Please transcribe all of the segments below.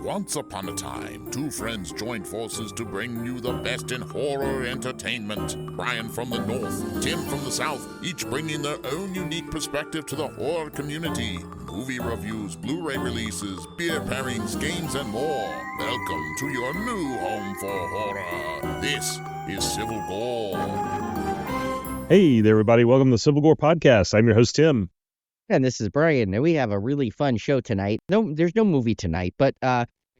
Once upon a time, two friends joined forces to bring you the best in horror entertainment. Brian from the north, Tim from the south, each bringing their own unique perspective to the horror community. Movie reviews, Blu-ray releases, beer pairings, games, and more. Welcome to your new home for horror. This is Civil Gore. Hey there, everybody. Welcome to the Civil Gore Podcast. I'm your host, Tim. And this is Brian, and we have a really fun show tonight. No, there's no movie tonight, but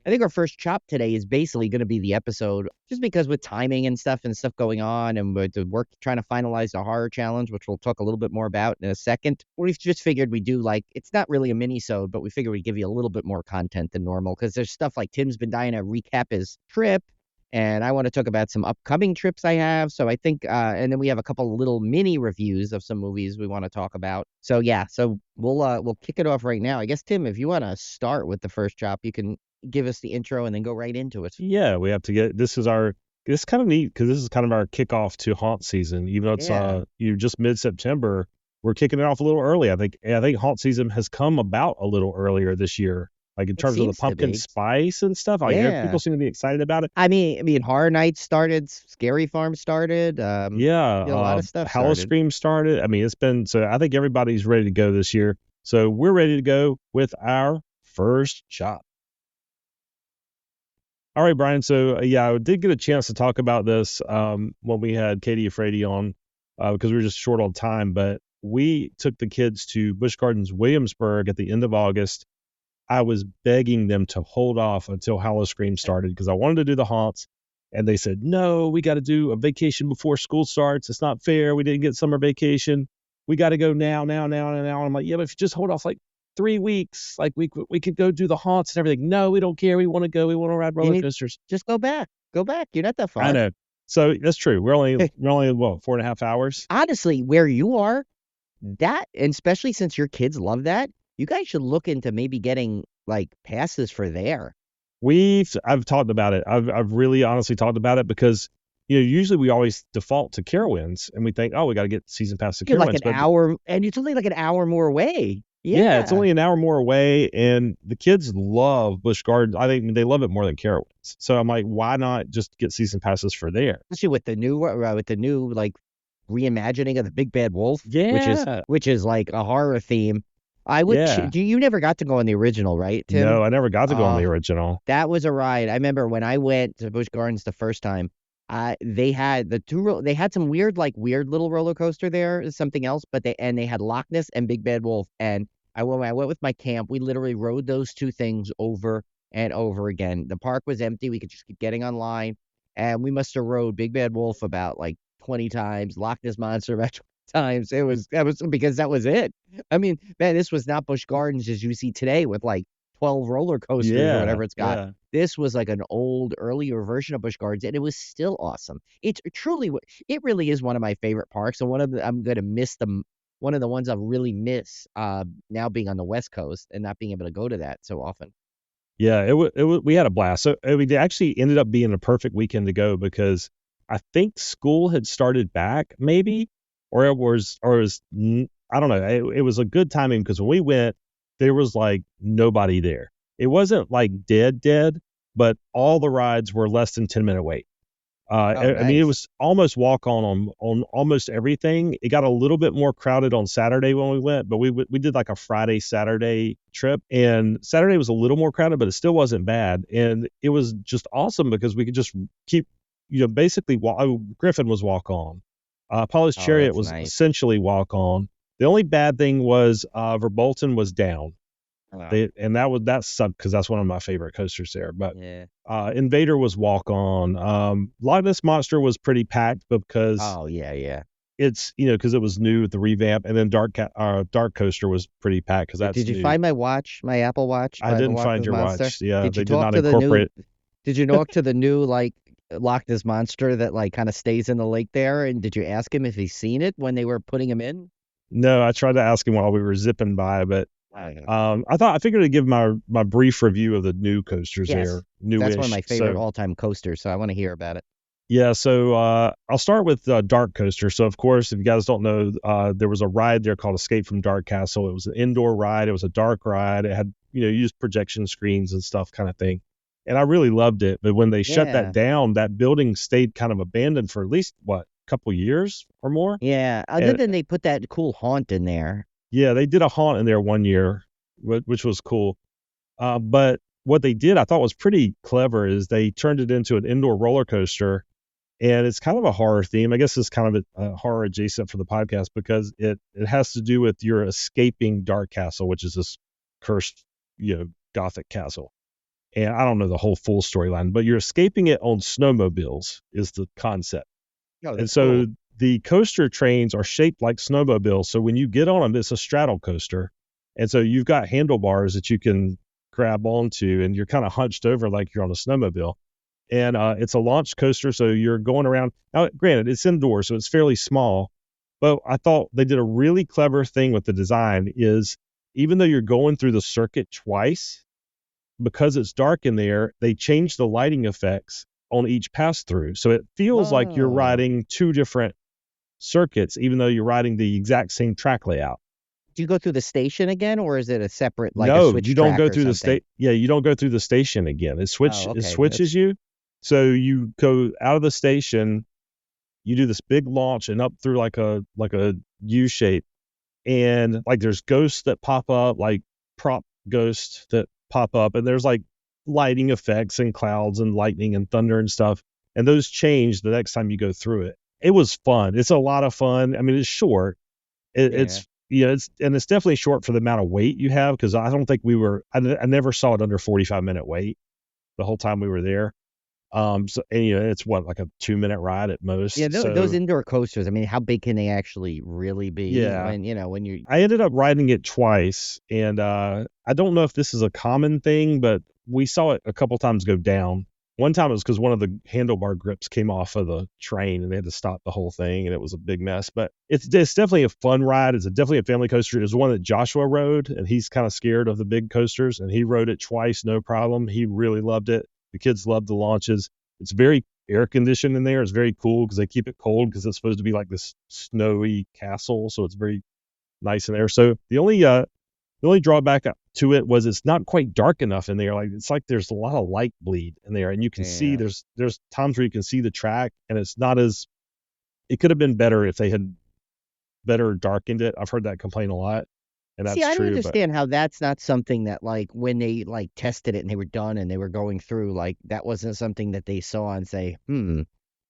I think our first chop today is basically going to be the episode, just because with timing and stuff going on, and with the work trying to finalize the horror challenge, which we'll talk a little bit more about in a second. We've just figured we do it's not really a mini-sode, but we figure we'd give you a little bit more content than normal, because there's stuff like Tim's been dying to recap his trip, and I want to talk about some upcoming trips I have. So I think, and then we have a couple little mini reviews of some movies we want to talk about. So yeah, so we'll kick it off right now. I guess, Tim, if you want to start with the first chop, you can give us the intro and then go right into it. Yeah, we have to get, this is kind of neat because this is kind of our kickoff to haunt season. Even though it's just mid-September, we're kicking it off a little early. I think haunt season has come about a little earlier this year. Like in terms of the pumpkin spice and stuff, people seem to be excited about it. I mean, Horror Nights started, Scary Farm started. A lot of stuff. Halloween started. I mean, it's been so. I think everybody's ready to go this year. So we're ready to go with our first chop. All right, Brian. So I did get a chance to talk about this when we had Katie Afraidy on because we were just short on time. But we took the kids to Busch Gardens, Williamsburg at the end of August. I was begging them to hold off until Halloween started because I wanted to do the haunts. And they said, no, we got to do a vacation before school starts. It's not fair. We didn't get summer vacation. We got to go now. And I'm like, yeah, but if you just hold off like 3 weeks, like we could go do the haunts and everything. No, we don't care. We want to go. We want to ride roller coasters. Just go back. You're not that far. I know. So that's true. We're only 4.5 hours. Honestly, where you are, that, and especially since your kids love that, you guys should look into maybe getting like passes for there. I've talked about it. I've really honestly talked about it because usually we always default to Carowinds and we think, oh, we got to get season pass to Carowinds. Like an hour, and it's only like an hour more away. Yeah, it's only an hour more away, and the kids love Busch Gardens. I think they love it more than Carowinds. So I'm like, why not just get season passes for there? Especially with the new like reimagining of the Big Bad Wolf, which is like a horror theme. I would. You never got to go on the original, right, Tim? No, I never got to go on the original. That was a ride. I remember when I went to Busch Gardens the first time. They had they had some weird little roller coaster there, something else, but they had Loch Ness and Big Bad Wolf. And when I went with my camp, we literally rode those two things over and over again. The park was empty. We could just keep getting online, and we must have rode Big Bad Wolf about like 20 times, Loch Ness Monster about 20 times. That was because that was it. I mean, man, this was not Busch Gardens as you see today with like 12 roller coasters or whatever it's got. Yeah. This was like an earlier version of Busch Gardens, and it was still awesome. It really is one of my favorite parks, and I'm going to miss them. One of the ones I really miss now being on the West Coast and not being able to go to that so often. Yeah, we had a blast. So it actually ended up being a perfect weekend to go because I think school had started back maybe, or it was I don't know. It was a good timing because when we went, there was like nobody there. It wasn't like dead, but all the rides were less than 10-minute wait. Nice. I mean, it was almost walk on almost everything. It got a little bit more crowded on Saturday when we went, but we did like a Saturday trip, and Saturday was a little more crowded, but it still wasn't bad. And it was just awesome because we could just keep, basically Griffin was walk on. Polly's Chariot was essentially walk on. The only bad thing was Verbolten was down. And that sucked because that's one of my favorite coasters there. But Invader was walk on. Loch Ness Monster was pretty packed because it's because it was new with the revamp, and then Dark Coaster was pretty packed because that's. Did you find my watch, my Apple Watch? I didn't find your watch. Yeah, they did not incorporate. Did you talk to the new Loch Ness Monster that kind of stays in the lake there? And did you ask him if he's seen it when they were putting him in? No, I tried to ask him while we were zipping by, but I figured to give my brief review of the new coasters there. Newish. That's one of my favorite all-time coasters, so I want to hear about it. Yeah, so I'll start with Dark Coaster. So, of course, if you guys don't know, there was a ride there called Escape from Dark Castle. It was an indoor ride. It was a dark ride. It had, used projection screens and stuff kind of thing. and I really loved it. But when they shut that Yeah. down, that building stayed kind of abandoned for at least a couple years or more. Yeah. Other And than they put that cool haunt in there. yeah, they did a haunt in there one year, which was cool. But what they did, I thought was pretty clever, is they turned it into an indoor roller coaster, and it's kind of a horror theme. I guess it's kind of a horror adjacent for the podcast because it has to do with your escaping Dark Castle, which is this cursed, Gothic castle. And I don't know the whole full storyline, but you're escaping it on snowmobiles is the concept. Oh, And that's so cool. the coaster trains are shaped like snowmobiles. So when you get on them, it's a straddle coaster. And so you've got handlebars that you can grab onto, and you're kind of hunched over like you're on a snowmobile. And it's a launch coaster. So you're going around. Now, granted, it's indoors, so it's fairly small. But I thought they did a really clever thing with the design is even though you're going through the circuit twice, because it's dark in there, they change the lighting effects on each pass through. So it feels like you're Oh. riding two different circuits, even though you're riding the exact same track layout. Do you go through the station again, or is it a separate, like a No, switch you don't track go or through the something? state. Yeah, you don't go through the station again. Oh, It okay. switches you. So you go out of the station, you do this big launch and up through like a U shape, and like there's ghosts that pop up, like prop ghosts that pop up, and there's like lighting effects and clouds and lightning and thunder and stuff, and those change the next time you go through it. It was fun. It's a lot of fun. I mean, it's short. Yeah. It's definitely short for the amount of wait you have, because I don't think I never saw it under 45-minute wait the whole time we were there. So and, it's what, like a 2-minute ride at Yeah, most. those So indoor coasters, I mean, how big can they actually really be yeah, when you I ended up riding it twice, and I don't know if this is a common thing, but we saw it a couple times go down. One time it was because one of the handlebar grips came off of the train, and they had to stop the whole thing, and it was a big mess. But it's definitely a fun ride. It's definitely a family coaster. It's one that Joshua rode, and he's kind of scared of the big coasters, and he rode it twice, no problem. He really loved it. The kids loved the launches. It's very air conditioned in there. It's very cool because they keep it cold because it's supposed to be like this snowy castle, so it's very nice in there. So the only drawback to it was it's not quite dark enough in there. Like it's like there's a lot of light bleed in there, and you can see Yeah. there's times where you can see the track, and it's not as it could have been better if they had better darkened it. I've heard that complaint a lot, and See, that's I don't true. But understand how that's not something that, like, when they, like, tested it and they were done and they were going through, like, that wasn't something that they saw and say, "Hmm."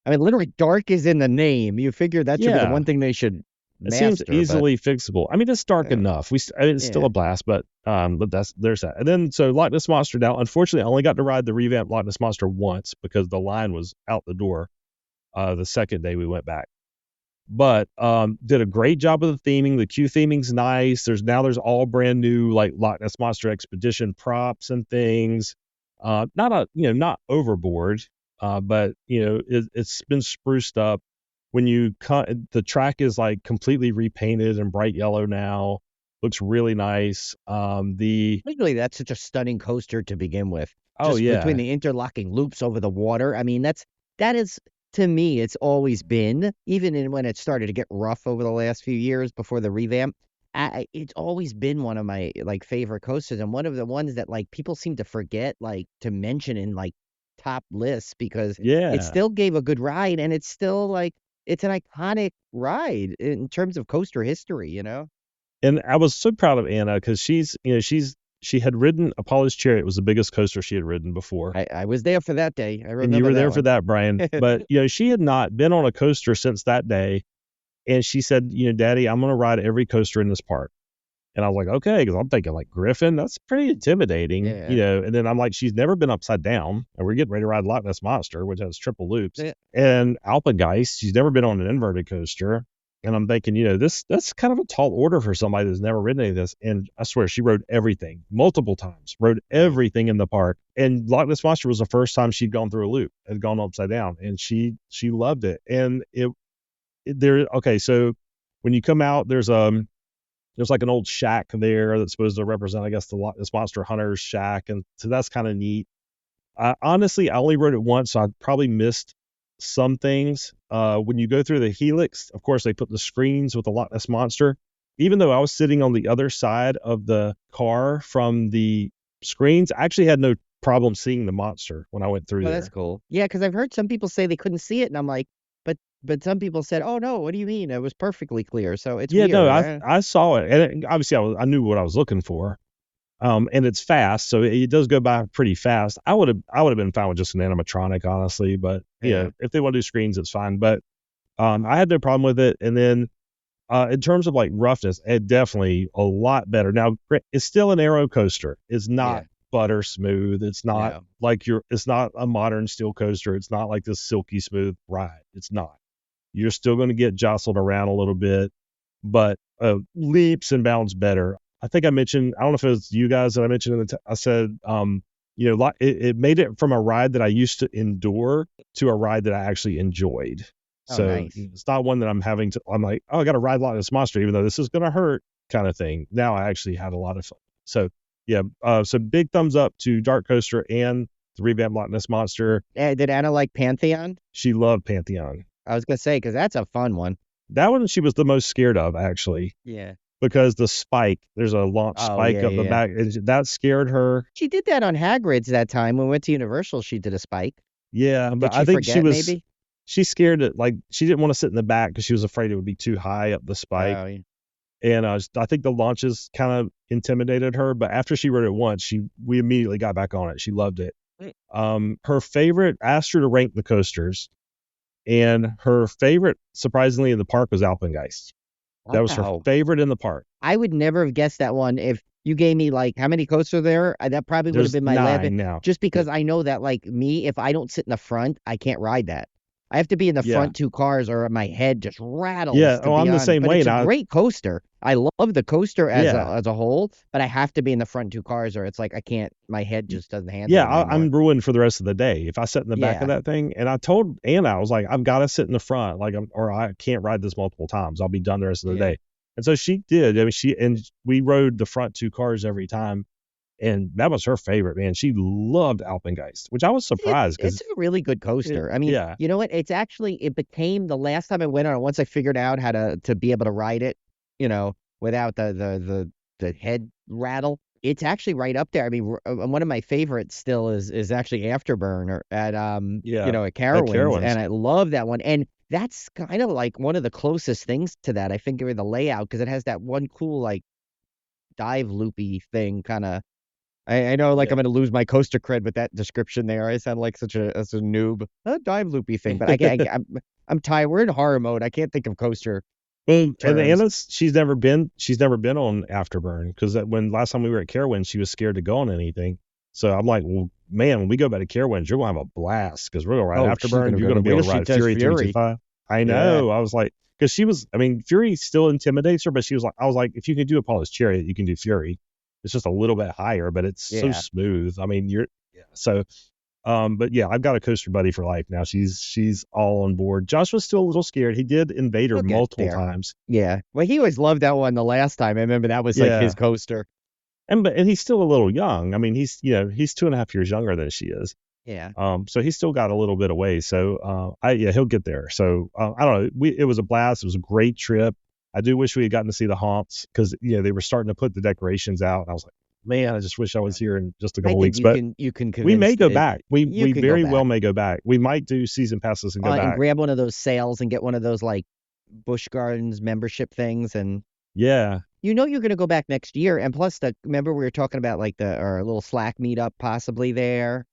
I mean, literally, dark is in the name. You figure that should be the yeah, one thing they should it seems master, but, easily fixable. I mean, it's dark uh, enough. I mean, it's still yeah. a blast, but there's that. And then so Loch Ness Monster. Now, unfortunately, I only got to ride the revamped Loch Ness Monster once because the line was out the door. The second day we went back, but did a great job of the theming. The queue theming's nice. There's all brand new like Loch Ness Monster Expedition props and things. Not overboard, but it's been spruced up. When you cut, the track is like completely repainted and bright yellow now. Looks really nice. Literally, that's such a stunning coaster to begin with. Oh Just between yeah, the interlocking loops over the water. I mean, that is to me, it's always been, even when it started to get rough over the last few years before the revamp. It's always been one of my like favorite coasters, and one of the ones that like people seem to forget like to mention in like top lists because it yeah. still gave a good ride, and it's still like it's an iconic ride in terms of coaster history. And I was so proud of Anna because she had ridden Apollo's Chariot. It was the biggest coaster she had ridden before. I was there for that day. I And you remember were that there for one. that, Brian. But she had not been on a coaster since that day. And she said, Daddy, I'm going to ride every coaster in this park. And I was like, okay, because I'm thinking like Griffin, that's pretty intimidating, Yeah. And then I'm like, she's never been upside down, and we're getting ready to ride Loch Ness Monster, which has triple loops, Yeah. and Alpengeist. She's never been on an inverted coaster, and I'm thinking, that's kind of a tall order for somebody that's never ridden any of this. And I swear, she rode everything multiple times, rode Nice. everything in the park. And Loch Ness Monster was the first time she'd gone through a loop, had gone upside down, and she loved it. And okay, so when you come out, there's like an old shack there that's supposed to represent, I guess, this Monster Hunter's shack, and so that's kind of neat. Honestly, I only rode it once, so I probably missed some things. When you go through the Helix, of course, they put the screens with the Loch Ness Monster. Even though I was sitting on the other side of the car from the screens, I actually had no problem seeing the monster when I went through Oh, there. that's cool. Yeah, because I've heard some people say they couldn't see it, and I'm like, but some people said, oh no, what do you mean? It was perfectly clear. So it's Yeah, no, weird. I saw it, and obviously I knew what I was looking for. And it's fast, so it does go by pretty fast. I would have been fine with just an animatronic, honestly, but Yeah. if they want to do screens, it's fine. But I had no problem with it. And then in terms of like roughness, it definitely a lot better. Now it's still an aero coaster. It's not Yeah. butter smooth. It's not No. like it's not a modern steel coaster. It's not like this silky smooth ride. It's not. You're still going to get jostled around a little bit, but leaps and bounds better. I think I mentioned, I don't know if it was you guys that I mentioned I said, it made it from a ride that I used to endure to a ride that I actually enjoyed. Oh, So nice. it's not one that I'm like, oh, I got to ride like this monster, even though this is going to hurt kind of thing. Now I actually had a lot of fun. So yeah, so big thumbs up to Dark Coaster and the revamped Loch Ness Monster. Did Anna like Pantheon? She loved Pantheon. I was gonna say, because that's a fun one. That one she was the most scared of, actually, Yeah. because the spike, there's a launch Oh, spike yeah, up the yeah. back, and that scared her. She did that on Hagrid's that time when we went to Universal. She did a spike. Yeah, but Did she I think forget, maybe? she scared it, like she didn't want to sit in the back because she was afraid it would be too high up the spike. Oh, yeah. And I think the launches kind of intimidated her, but after she rode it once, we immediately got back on it. She loved it. Her favorite, asked her to rank the coasters, and her favorite, surprisingly, in the park was Alpengeist. That was her Wow. favorite in the park. I would never have guessed that one if you gave me like how many coasters there. That probably would have There's been my last. 9 now. Just because I know that like me, if I don't sit in the front, I can't ride that. I have to be in the Yeah. front two cars, or my head just rattles. Yeah, to oh, be I'm the on. same But way, it's a and great coaster. I love the coaster as Yeah. a whole, but I have to be in the front two cars, or it's like I can't. My head just doesn't handle Yeah, it anymore. I'm ruined for the rest of the day if I sit in the back Yeah. of that thing. And I told Anna, I was like, I've got to sit in the front, like or I can't ride this multiple times. I'll be done the rest of the Yeah. day. And so she did. I mean, we rode the front two cars every time, and that was her favorite. Man, she loved Alpengeist, which I was surprised because It's a really good coaster. I mean, yeah. you know what? It became the last time I went on it, once I figured out how to be able to ride it, without the head rattle. It's actually right up there. I mean, one of my favorites still is actually Afterburn or at at Carowinds, Carowinds. and I love that one. And that's kind of like one of the closest things to that I think in the layout, because it has that one cool like dive loopy thing kind of. I know, like, Yeah. I'm gonna lose my coaster cred with that description there. I sound like such a noob. A dive loopy thing, but I'm tired. We're in horror mode. I can't think of coaster. Well, and terms. Anna's she's never been on Afterburn because when last time we were at Carowinds, she was scared to go on anything. So I'm like, well, man, when we go back to Carowinds, you're gonna have a blast because we're gonna ride She's Afterburn. You're gonna be able to wait till ride she does Fury Fury. 325. I know. I was like, because Fury still intimidates her, but I was like, if you can do Apollo's Chariot, you can do Fury. It's just a little bit higher, but it's so smooth. I mean, but yeah, I've got a coaster buddy for life now. She's all on board. Josh was still a little scared. He did Invader He'll get multiple there. times. Yeah. Well, he always loved that one the last time. I remember that was like his coaster. And he's still a little young. I mean, he's 2.5 years younger than she is. Yeah. So he's still got a little bit of ways. So he'll get there. So I don't know. It was a blast. It was a great trip. I do wish we had gotten to see the haunts because they were starting to put the decorations out, and I was like, man, I just wish I was here in just a couple weeks. But you can we may go convince back. We can very go well back. may go back. We might do season passes and go and back. grab one of those sales and get one of those like Busch Gardens membership things, and Yeah. you're going to go back next year. And plus, remember we were talking about like our little Slack meetup possibly there.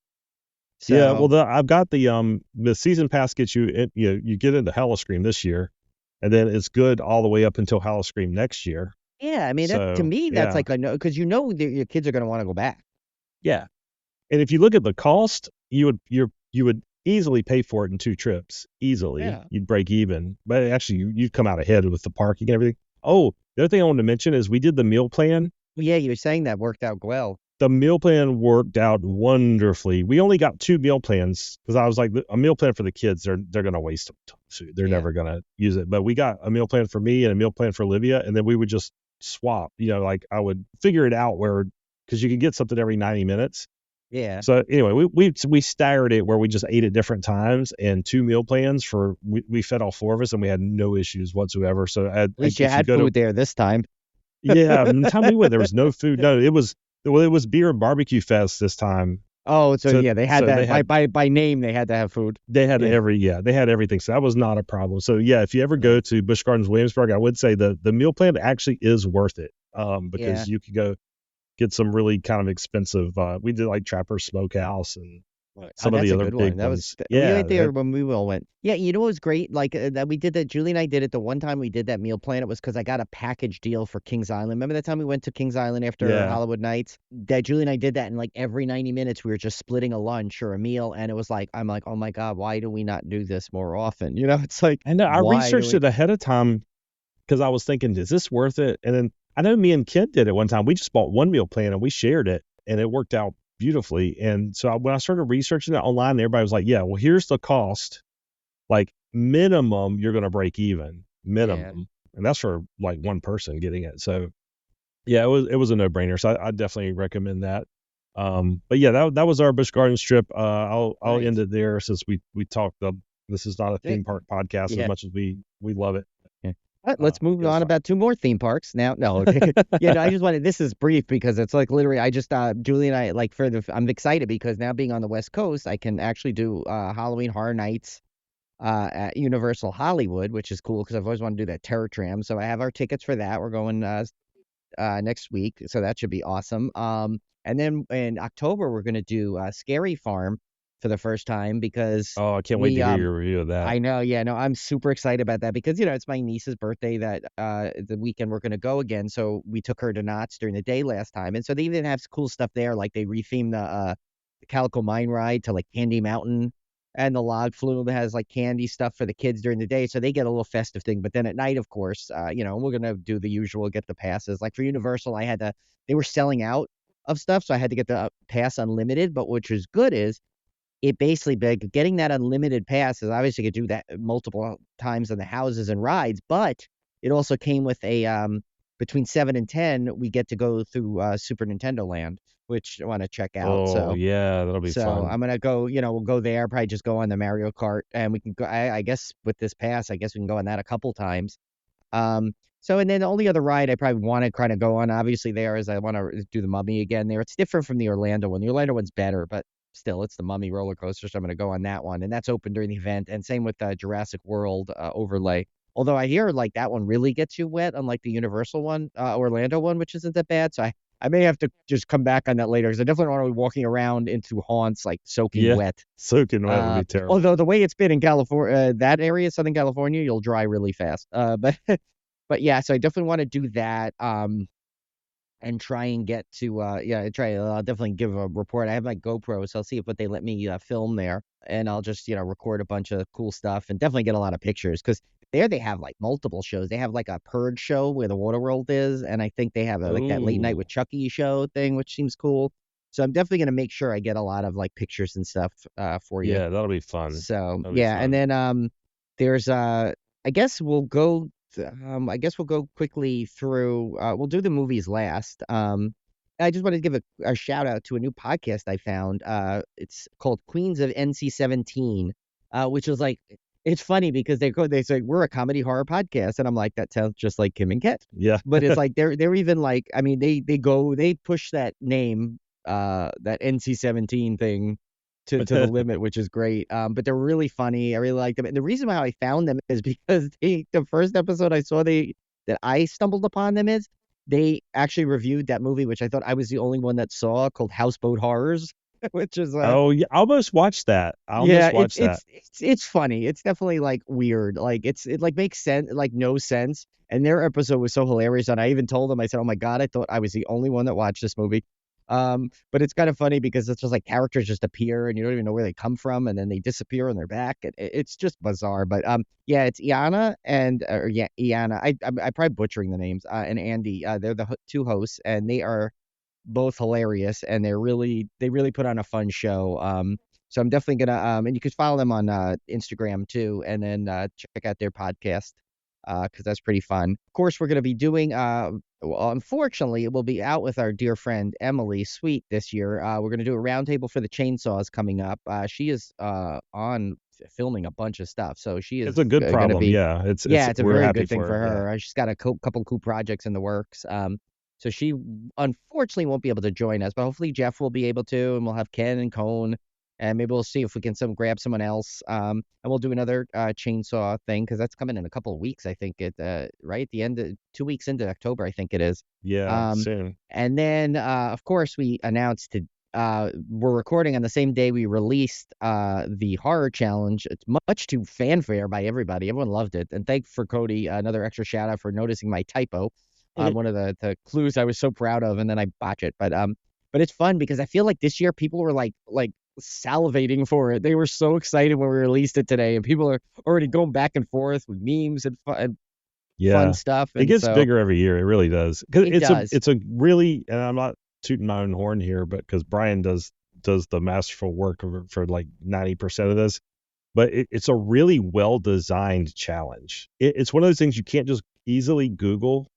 So, Yeah. Well, I've got the season pass gets you you get into Howl-O-Scream this year, and then it's good all the way up until Howl-O-Scream next year. yeah, I mean, to me, that's like a no, because that your kids are going to want to go back. Yeah. And if you look at the cost, you would easily pay for it in 2 trips. Easily. Yeah. You'd break even. But actually you'd come out ahead with the parking and everything. Oh, the other thing I wanted to mention is we did the meal plan. Yeah, you were saying that worked out well. The meal plan worked out wonderfully. We only got 2 meal plans because I was like, a meal plan for the kids, they're going to waste food. They're never going to use it. But we got a meal plan for me and a meal plan for Olivia, and then we would just swap. Like I would figure it out because you can get something every 90 minutes. Yeah. So anyway, we staggered it where we just ate at different times, and 2 meal plans we fed all 4 of us, and we had no issues whatsoever. So at least you had food there this time. Yeah, the time we went, there was no food. No, it was beer and barbecue fest this time. Oh, so So yeah, they had so they that had by name. They had to have food. they had Yeah. they had everything. So that was not a problem. So yeah, if you ever go to Busch Gardens, Williamsburg, I would say the meal plan actually is worth it. Yeah. Because you could go get some really kind of expensive. We did like Trapper Smokehouse and Oh, some of that's the a other good one. big That was ones. we Yeah, went there when we all went. Yeah, you know what was great? Like that we did that. Julie and I did it the one time we did that meal plan. It was because I got a package deal for Kings Island. Remember that time we went to Kings Island after yeah. Hollywood Nights? That Julie and I did that, and like every 90 minutes we were just splitting a lunch or a meal, and it was like I'm like, oh my god, why do we not do this more often? You know, it's like I know I why do researched we? it ahead of time because I was thinking, is this worth it? And then I know me and Kent did it one time. We just bought one meal plan and we shared it, and it worked out beautifully. And so when I started researching it online, everybody was like, "Yeah, well, here's the cost. Like minimum, you're going to break even Yeah. minimum, and that's for like one person getting it." So yeah, it was a no brainer. So I definitely recommend that. But yeah, that was our Busch Gardens trip. I'll end Nice. it there since we talked. This is not a Yeah. theme park podcast as Yeah. much as we love it. Yeah. All right, let's move It was on fun. about two more theme parks now. No, okay. Yeah, no, I just wanted this is brief because it's like literally I just Julie and I like I'm excited because now being on the West Coast, I can actually do Halloween Horror Nights at Universal Hollywood, which is cool because I've always wanted to do that Terror Tram. So I have our tickets for that. We're going next week, so that should be awesome. And then in October we're gonna do Scary Farm for the first time because Oh, I can't wait we to hear your review of that. I know, yeah, no, I'm super excited about that because it's my niece's birthday that the weekend we're gonna go again. So we took her to Knott's during the day last time, and so they even have cool stuff there, like they rethemed the Calico Mine ride to like Candy Mountain, and the log flume has like candy stuff for the kids during the day, so they get a little festive thing. But then at night, of course, we're gonna do the usual, get the passes. Like for Universal, they were selling out of stuff, so I had to get the pass unlimited. But which is good is it basically getting that unlimited pass is obviously you could do that multiple times in the houses and rides, but it also came with a between 7 and 10 we get to go through Super Nintendo Land, which I want to check out. Oh So yeah, that'll be so fun. I'm gonna go, we'll go there, probably just go on the Mario Kart, and we can go. I guess with this pass, I guess we can go on that a couple times. So and then the only other ride I probably want to kind of go on, obviously, there is I want to do the Mummy again. There, it's different from the Orlando one. The Orlando one's better, but still, it's the Mummy roller coaster, so I'm gonna go on that one, and that's open during the event. And same with Jurassic World overlay. Although I hear like that one really gets you wet, unlike the Universal one, Orlando one, which isn't that bad. So I may have to just come back on that later because I definitely don't want to be walking around into haunts like soaking Yeah, wet. soaking wet would be terrible. Although the way it's been in California, that area, Southern California, you'll dry really fast. But but yeah, so I definitely want to do that. And try and get to I'll definitely give a report. I have my GoPro, so I'll see if what they let me film there, and I'll just record a bunch of cool stuff and definitely get a lot of pictures because there they have like multiple shows. They have like a Purge show where the Water World is, and I think they have like that late night Oh with Chucky show thing, which seems cool. So I'm definitely gonna make sure I get a lot of like pictures and stuff for you. yeah, that'll be fun. So That'll be yeah, and fun. then there's I guess we'll go I guess we'll go quickly through we'll do the movies last. I just wanted to give a shout out to a new podcast I found. It's called Queens of NC-17, which is like it's funny because they say we're a comedy horror podcast, and I'm like that sounds just like Kim and Ket. Yeah. But it's like they're even like I mean they push that name that NC-17 thing to the limit, which is great. But they're really funny. I really like them. And the reason why I found them is because the first episode I saw that I stumbled upon them is they actually reviewed that movie, which I thought I was the only one that saw, called Houseboat Horrors, which is Oh yeah, I almost watched that. I yeah, almost watched that. it's funny. It's definitely like weird. Like it like makes sense, like no sense. And their episode was so hilarious. And I even told them, I said, "Oh my god, I thought I was the only one that watched this movie." But it's kind of funny because it's just like characters just appear and you don't even know where they come from, and then they disappear and they're back. It's just bizarre. But yeah, it's Iana and yeah, Iana. I'm probably butchering the names. And Andy. They're the two hosts, and they are both hilarious, and they really put on a fun show. So I'm definitely gonna and you can follow them on Instagram too, and then check out their podcast because that's pretty fun. Of course, we're gonna be doing well, unfortunately, it will be out with our dear friend Emily Sweet this year. We're gonna do a roundtable for the chainsaws coming up. She is on filming a bunch of stuff, so she It's is a good gonna problem. be Yeah, it's yeah, it's a we're very happy good thing for for her. Yeah. her. She's got a couple cool projects in the works. So she unfortunately won't be able to join us, but hopefully Jeff will be able to, and we'll have Ken and Cone, and maybe we'll see if we can grab someone else. And we'll do another chainsaw thing because that's coming in a couple of weeks. I think right at the end of 2 weeks into October, I think it is. Yeah, Um, soon. and then of course we announced we're recording on the same day we released the horror challenge. It's much to fanfare by everybody. Everyone loved it, and thank for Cody another extra shout out for noticing my typo on one of the clues I was so proud of, and then I botch it. But it's fun because I feel like this year people were like salivating for it. They were so excited when we released it today, and people are already going back and forth with memes and fun Yeah. stuff. It And gets so bigger every year. It really does. 'Cause it does. it's a really, and I'm not tooting my own horn here, but because Brian does the masterful work for like 90% of this, but it's a really well designed challenge. It's one of those things you can't just easily Google.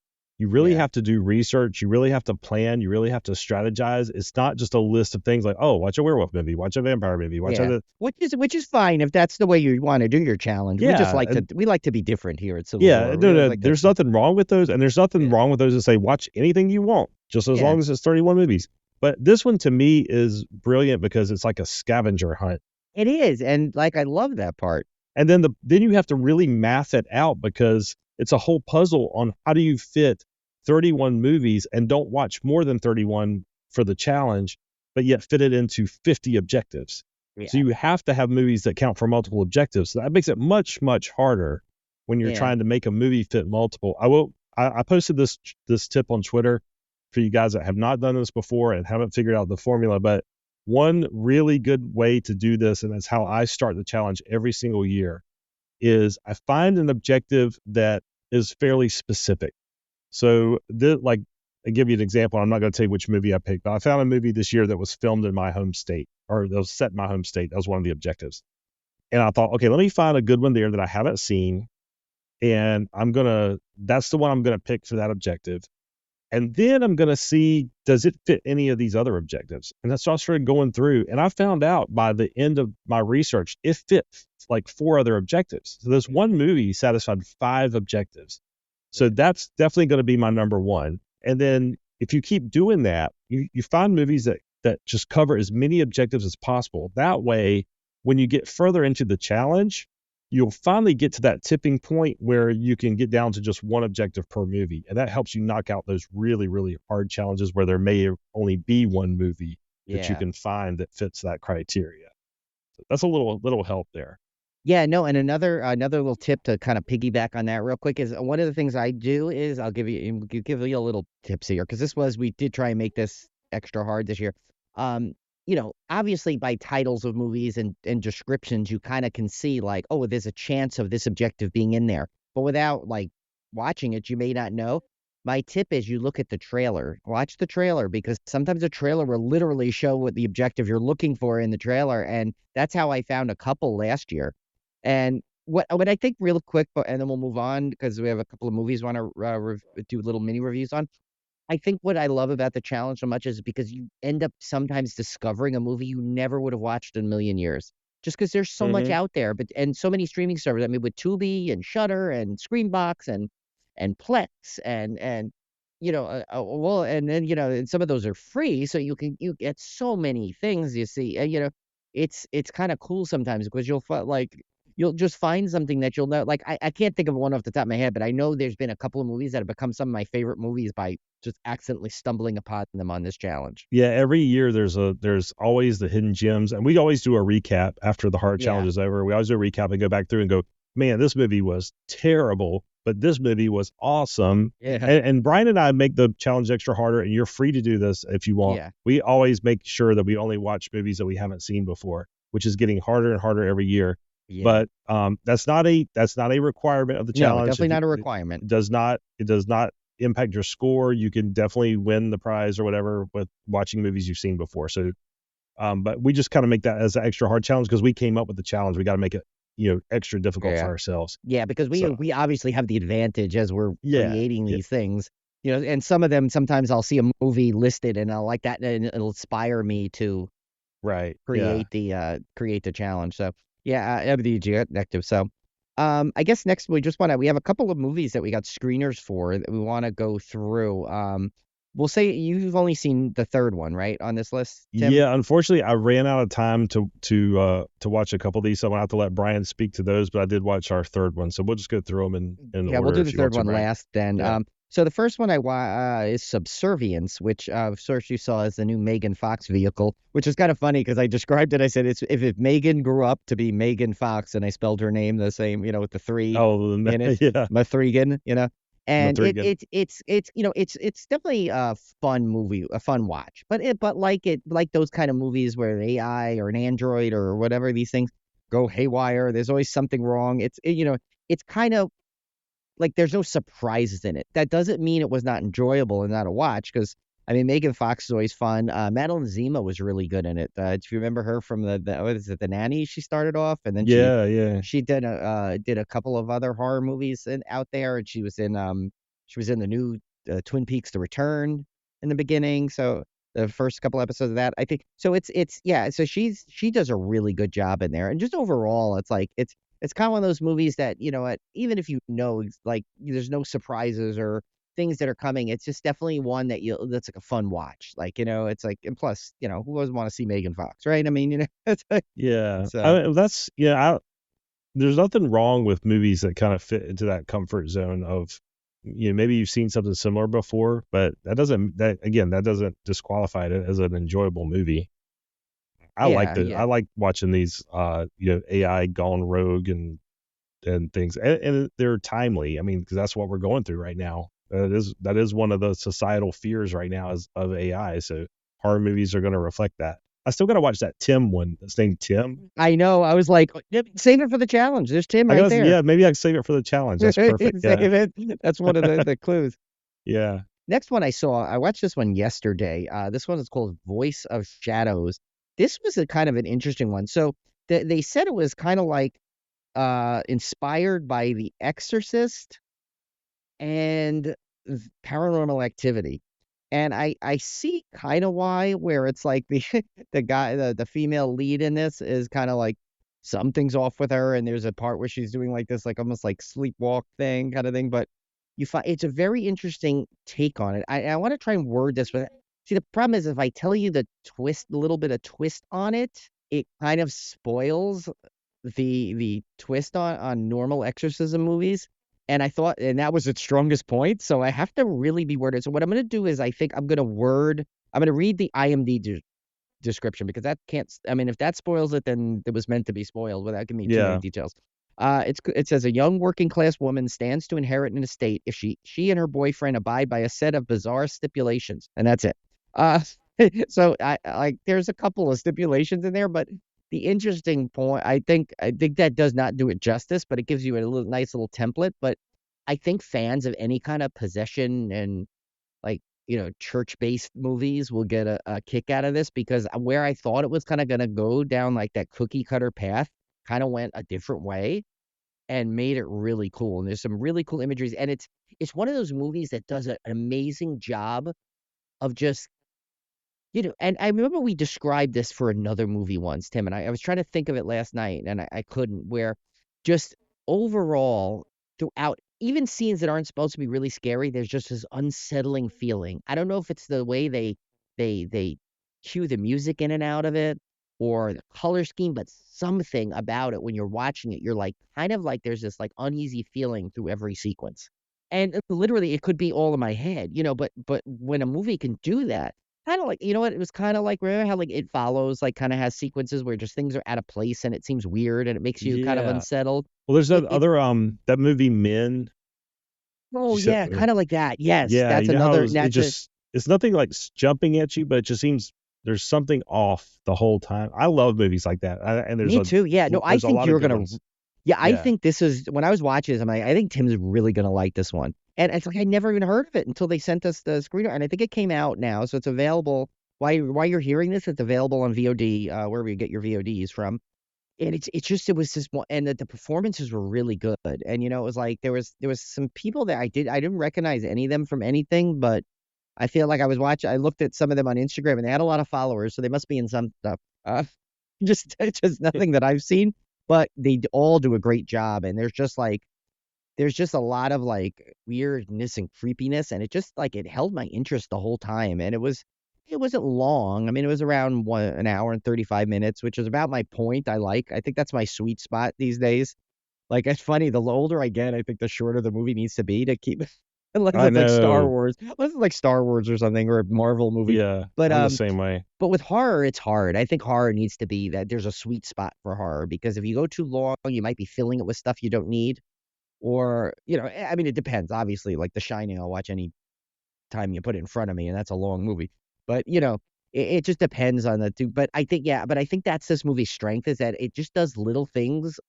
You really Yeah. have to do research. You really have to plan. You really have to strategize. It's not just a list of things like, oh, watch a werewolf movie, watch a vampire movie, watch Yeah. a Which is fine if that's the way you want to do your challenge. We just yeah. like to we like to be different here at Civil Yeah, War. no, We no, like to there's nothing wrong with those, and there's nothing yeah. wrong with those that say watch anything you want, just as Yeah. long as it's 31 movies. But this one to me is brilliant because it's like a scavenger hunt. It is, and like I love that part. And then you have to really math it out because it's a whole puzzle on how do you fit 31 movies and don't watch more than 31 for the challenge, but yet fit it into 50 objectives. So Yeah. you have to have movies that count for multiple objectives. So that makes it much, much harder when you're Yeah. trying to make a movie fit multiple. I posted this tip on Twitter for you guys that have not done this before and haven't figured out the formula, but one really good way to do this, and that's how I start the challenge every single year, is I find an objective that is fairly specific. So, like, I give you an example. I'm not going to tell you which movie I picked, but I found a movie this year that was filmed in my home state, or that was set in my home state. That was one of the objectives. And I thought, okay, let me find a good one there that I haven't seen, and that's the one I'm gonna pick for that objective. And then I'm going to see, does it fit any of these other objectives? And that's so I started going through, and I found out by the end of my research, it fit like 4 other objectives. So this one movie satisfied 5 objectives. So that's definitely going to be my number one. And then if you keep doing that, you find movies that just cover as many objectives as possible. That way, when you get further into the challenge, you'll finally get to that tipping point where you can get down to just one objective per movie. And that helps you knock out those really, really hard challenges where there may only be one movie that you Yeah. can find that fits that criteria. So that's a little help there. Yeah, no, and another little tip to kind of piggyback on that real quick is one of the things I do is I'll give you a little tips here because we did try and make this extra hard this year. Um, obviously by titles of movies and descriptions, you kind of can see like, oh, there's a chance of this objective being in there, but without like watching it, you may not know. My tip is you look at the trailer, watch the trailer because sometimes the trailer will literally show what the objective you're looking for in the trailer, and that's how I found a couple last year. And what I think real quick, and then we'll move on because we have a couple of movies we want to do little mini reviews on. I think what I love about the challenge so much is because you end up sometimes discovering a movie you never would have watched in a million years. Just because there's so much Mm-hmm. out there, and so many streaming services. I mean, with Tubi and Shudder and Screenbox and Plex and well, and then and some of those are free, so you get so many things. You see, it's kind of cool sometimes because you'll just find something that you'll know. Like I can't think of one off the top of my head, but I know there's been a couple of movies that have become some of my favorite movies by just accidentally stumbling upon them on this challenge. Yeah, every year there's always the hidden gems, and we always do a recap after the hard Yeah, challenge is over. We always do a recap and go back through and go, man, this movie was terrible, but this movie was awesome. yeah, And Brian and I make the challenge extra harder, and you're free to do this if you want. yeah, We always make sure that we only watch movies that we haven't seen before, which is getting harder and harder every year. yeah. But that's not a requirement of the No, challenge. definitely not a It requirement. does not impact your score. You can definitely win the prize or whatever with watching movies you've seen before. So, but we just kind of make that as an extra hard challenge because we came up with the challenge. We got to make it, extra difficult for Yeah. ourselves. Yeah, because we So, we obviously have the advantage as we're yeah, creating yeah, these things. And some of them sometimes I'll see a movie listed and I'll like that and it'll inspire me to right, yeah. create the challenge. So yeah, that'd be the objective. So I guess next we have a couple of movies that we got screeners for that we want to go through. we'll say you've only seen the third one, right, on this list, Tim? Yeah, unfortunately, I ran out of time to watch a couple of these, so I'm gonna have to let Brian speak to those. But I did watch our third one, so we'll just go through them in Yeah, we'll order do the if you want third to, one Brian. last then. Yeah. So the first one is Subservience, which of course you saw as the new Megan Fox vehicle, which is kind of funny because I described it. I said it's if Megan grew up to be Megan Fox, and I spelled her name the same, with the three Oh, in it, yeah, Mathregan, and Mathregan. it's definitely a fun movie, a fun watch, but like those kind of movies where an AI or an android or whatever these things go haywire. There's always something wrong. It's kind of like there's no surprises in it. That doesn't mean it was not enjoyable and not a watch, because I mean Megan Fox is always fun. Madeline Zima was really good in it. If you remember her from the what is it, The Nanny, she started off, and then Yeah, yeah. she did a couple of other horror movies out there, and she was in the new Twin Peaks: The Return in the beginning. So the first couple episodes of that, I think. So it's yeah. So she does a really good job in there, and just overall, it's kind of one of those movies that even if like there's no surprises or things that are coming, it's just definitely one that's like a fun watch. Like it's like, and plus who doesn't want to see Megan Fox, right? I mean it's like, Yeah, so. that's there's nothing wrong with movies that kind of fit into that comfort zone of, maybe you've seen something similar before, but that doesn't disqualify it as an enjoyable movie. Yeah, I yeah. like watching these, AI gone rogue and things, and they're timely. I mean, because that's what we're going through right now. That is one of the societal fears right now is of AI. So horror movies are going to reflect that. I still got to watch that Tim one. That's named Tim. I know. I was like, "Yep, save it for the challenge. There's Tim I right guess, there. yeah, maybe I can save it for the challenge. That's perfect. Yeah, Save it. That's one of the clues. yeah, Next one I watched this one yesterday. This one is called Voice of Shadows. This was a kind of an interesting one. So they said it was kind of like inspired by The Exorcist and Paranormal Activity. And I see kind of why, where it's like the female lead in this is kind of like something's off with her, and there's a part where she's doing like this, like almost like sleepwalk thing kind of thing. But you find it's a very interesting take on it. I want to try and word this, but see, the problem is if I tell you the twist, a little bit of twist on it, it kind of spoils the twist on normal exorcism movies. And I thought, and that was its strongest point. So I have to really be worded. So what I'm going to do is I think I'm going to read the IMDb description, because that can't, I mean, if that spoils it, then it was meant to be spoiled without giving me too many yeah, details. It says a young working class woman stands to inherit an estate if she and her boyfriend abide by a set of bizarre stipulations, and that's it. Uh, so like there's a couple of stipulations in there, but the interesting point, I think that does not do it justice, but it gives you a nice little template. But I think fans of any kind of possession and like church-based movies will get a kick out of this, because where I thought it was kind of going to go down like that cookie cutter path kind of went a different way and made it really cool. And there's some really cool imageries, and it's one of those movies that does an amazing job of just and I remember we described this for another movie once, Tim, and I was trying to think of it last night, and I couldn't, where just overall, throughout, even scenes that aren't supposed to be really scary, there's just this unsettling feeling. I don't know if it's the way they cue the music in and out of it, or the color scheme, but something about it when you're watching it, you're like, kind of like there's this like uneasy feeling through every sequence. And literally, it could be all in my head, but when a movie can do that, kind of like, what? It was kind of like, remember how like It Follows, like kind of has sequences where just things are out of place and it seems weird and it makes you kind of yeah. unsettled. Well, there's that It other that movie Men. Oh You said, yeah, kind of like that. Yes, yeah, that's you know how another. That's a it's nothing like jumping at you, but it just seems there's something off the whole time. I love movies like that, and Me too. Yeah, no, I there's a think lot of you're good gonna. ones. Yeah, I Yeah, think this is when I was watching this. I'm like, I think Tim's really gonna like this one. And it's like I never even heard of it until they sent us the screener, and I think it came out now, so it's available. While you're hearing this, it's available on VOD, wherever you get your VODs from. And it was this one, and the performances were really good. And it was like there was some people that I didn't recognize any of them from anything, but I feel like I looked at some of them on Instagram, and they had a lot of followers, so they must be in some stuff. Just nothing that I've seen, but all do a great job. And there's just like there's just a lot of like weirdness and creepiness, and it just like it held my interest the whole time. And it wasn't long. I mean, it was around an hour and 35 minutes, which is about my point. I think that's my sweet spot these days. Like, it's funny, the older I get, I think the shorter the movie needs to be to keep unless I it's like Star know. Wars. Unless it's like Star Wars or something or a Marvel movie. Yeah, But I'm the same way. but with horror, it's hard. I think horror needs to be that there's a sweet spot for horror, because if you go too long, you might be filling it with stuff you don't need. Or, I mean, it depends. Obviously, like The Shining, I'll watch any time you put it in front of me, and that's a long movie. But, it just depends on the two. But I think, yeah, but I think that's this movie's strength, is that it just does little things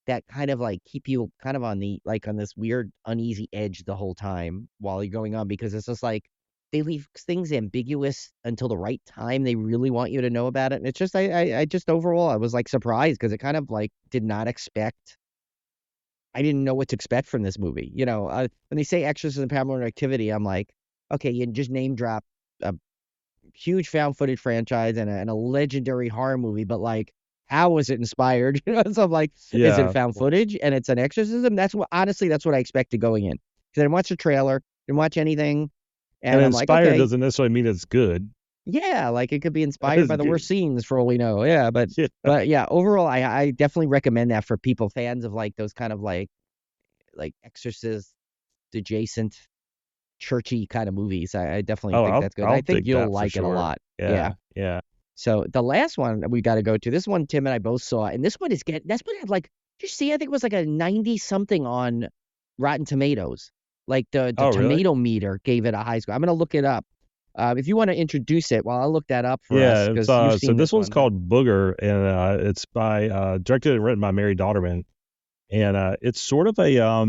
that kind of like keep you kind of on the like on this weird uneasy edge the whole time while you're going on, because it's just like they leave things ambiguous until the right time they really want you to know about it. And it's just I just overall I was like surprised, because it kind of like did not expect. I didn't know what to expect from this movie. When they say Exorcism and Paranormal Activity, I'm like, okay, you just name drop a huge found footage franchise and a legendary horror movie, but like, how was it inspired? So I'm like, is it Yeah, found footage and it's an exorcism? Honestly, that's what I expected going in. Because I didn't watch the trailer, didn't watch anything, and and I'm like, inspired okay, doesn't necessarily mean it's good. yeah, like it could be inspired It's by the good. worst scenes for all we know. Yeah, but Yeah. but yeah, overall, I definitely recommend that for people fans of like those kind of like exorcist adjacent churchy kind of movies. I definitely Oh, think that's good. And I I'll think dig you'll that for like it a sure. lot. Yeah. Yeah, yeah. So the last one that we got to go to, this one Tim and I both saw, and this one had like, did you see? I think it was like a 90 something on Rotten Tomatoes. Like the Oh, really? tomato meter gave it a high score. I'm gonna look it up. If you want to introduce it, while I'll look that up for us, Yeah, it's because you've so seen this this one's one. But called Booger, and it's by directed and written by Mary Dauterman, and it's sort of a I